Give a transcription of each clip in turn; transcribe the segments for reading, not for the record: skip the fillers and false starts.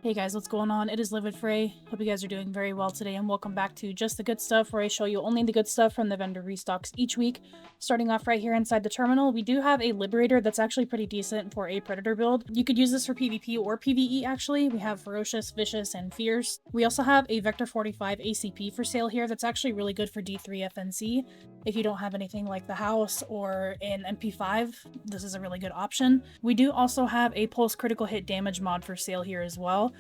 Hey guys, what's going on? It is lividfray. Hope you guys are doing very well today, and welcome back to Just the Good Stuff, where I show you only the good stuff from the vendor restocks each week. Starting off right here inside the terminal, we do have a Liberator that's actually pretty decent for a Predator build. You could use this for PvP or PvE actually. We have Ferocious, Vicious, and Fierce. We also have a Vector 45 ACP for sale here that's actually really good for D3 FNC. If you don't have anything like the house or an MP5, this is a really good option. We do also have a Pulse Critical Hit Damage mod for sale here as well.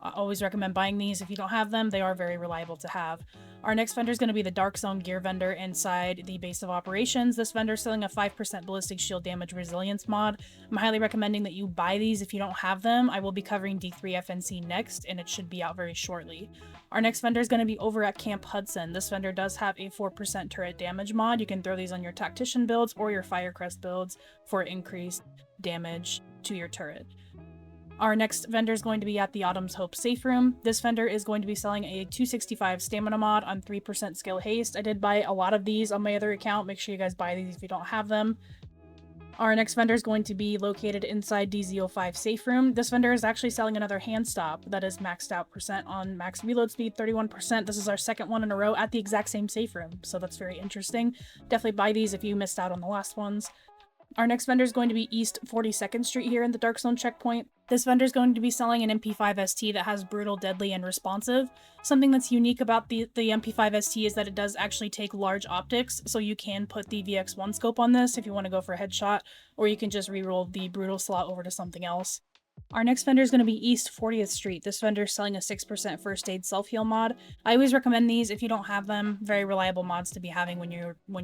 I always recommend buying these if you don't have them. They are very reliable to have. Our next vendor is going to be the Dark Zone Gear vendor inside the base of operations. This vendor is selling a 5% ballistic shield damage resilience mod. I'm highly recommending that you buy these if you don't have them. I will be covering D3 FNC next, and it should be out very shortly. Our next vendor is going to be over at Camp Hudson. This vendor does have a 4% turret damage mod. You can throw these on your Tactician builds or your Firecrest builds for increased damage to your turret. Our next vendor is going to be at the Autumn's Hope Saferoom. This vendor is going to be selling a 265 stamina mod on 3% skill haste. I did buy a lot of these on my other account. Make sure you guys buy these if you don't have them. Our next vendor is going to be located inside DZ05 Saferoom. This vendor is actually selling another hand stop that is maxed out percent on max reload speed, 31%. This is our second one in a row at the exact same safe room, so that's very interesting. Definitely buy these if you missed out on the last ones. Our next vendor is going to be East 42nd Street here in the Dark Zone checkpoint. This vendor is going to be selling an MP5 ST that has brutal, deadly, and responsive. Something that's unique about the MP5 ST is that it does actually take large optics, so you can put the VX1 scope on this if you want to go for a headshot, or you can just reroll the brutal slot over to something else. Our next vendor is going to be East 40th Street. This vendor is selling a 6% first aid self-heal mod. I always recommend these if you don't have them. Very reliable mods to be having when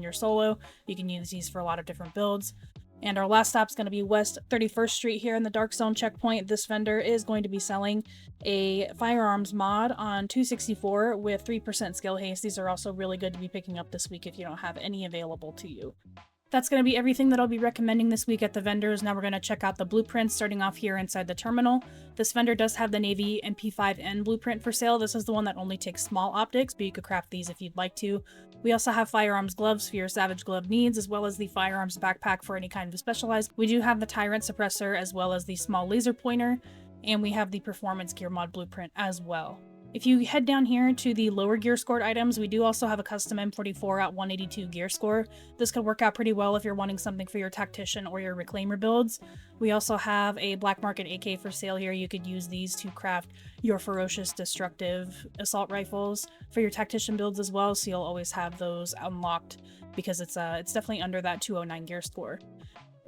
you're solo. You can use these for a lot of different builds. And our last stop is going to be West 31st Street here in the Dark Zone checkpoint. This vendor is going to be selling a firearms mod on 264 with 3% skill haste. These are also really good to be picking up this week if you don't have any available to you. That's going to be everything that I'll be recommending this week at the vendors. Now we're going to check out the blueprints, starting off here inside the terminal. This vendor does have the Navy MP5N blueprint for sale. This is the one that only takes small optics, but you could craft these if you'd like to. We also have firearms gloves for your Savage Glove needs, as well as the firearms backpack for any kind of specialized. We do have the Tyrant suppressor, as well as the small laser pointer, and we have the performance gear mod blueprint as well. If you head down here to the lower gear scored items, we do also have a custom M44 at 182 gear score. This could work out pretty well if you're wanting something for your Tactician or your Reclaimer builds. We also have a Black Market AK for sale here. You could use these to craft your Ferocious Destructive Assault Rifles for your Tactician builds as well, so you'll always have those unlocked because it's definitely under that 209 gear score.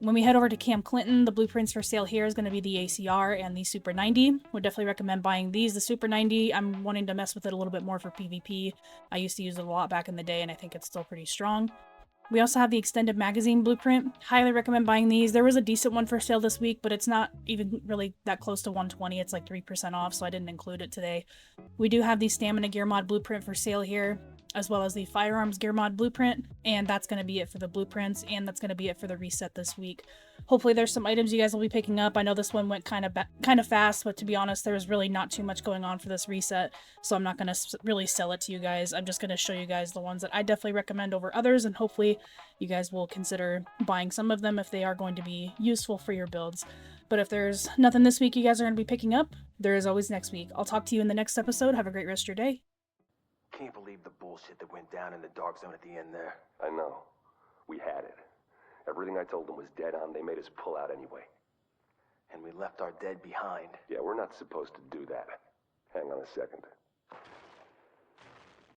When we head over to Camp Clinton, the blueprints for sale here is going to be the ACR and the Super 90. Would definitely recommend buying these. The Super 90, I'm wanting to mess with it a little bit more for PvP. I used to use it a lot back in the day, and I think it's still pretty strong. We also have the extended magazine blueprint. Highly recommend buying these. There was a decent one for sale this week, but it's not even really that close to 120. It's like 3% off, so I didn't include it today. We do have the stamina gear mod blueprint for sale here, as well as the firearms gear mod blueprint, and that's going to be it for the blueprints, and that's going to be it for the reset this week. Hopefully there's some items you guys will be picking up. I know this one went kind of fast, but to be honest, there was really not too much going on for this reset, so I'm not going to really sell it to you guys. I'm just going to show you guys the ones that I definitely recommend over others, and hopefully you guys will consider buying some of them if they are going to be useful for your builds. But if there's nothing this week you guys are going to be picking up, there is always next week. I'll talk to you in the next episode. Have a great rest of your day. Can't believe the bullshit that went down in the Dark Zone at the end there. I know. We had it. Everything I told them was dead on. They made us pull out anyway. And we left our dead behind. Yeah, we're not supposed to do that. Hang on a second.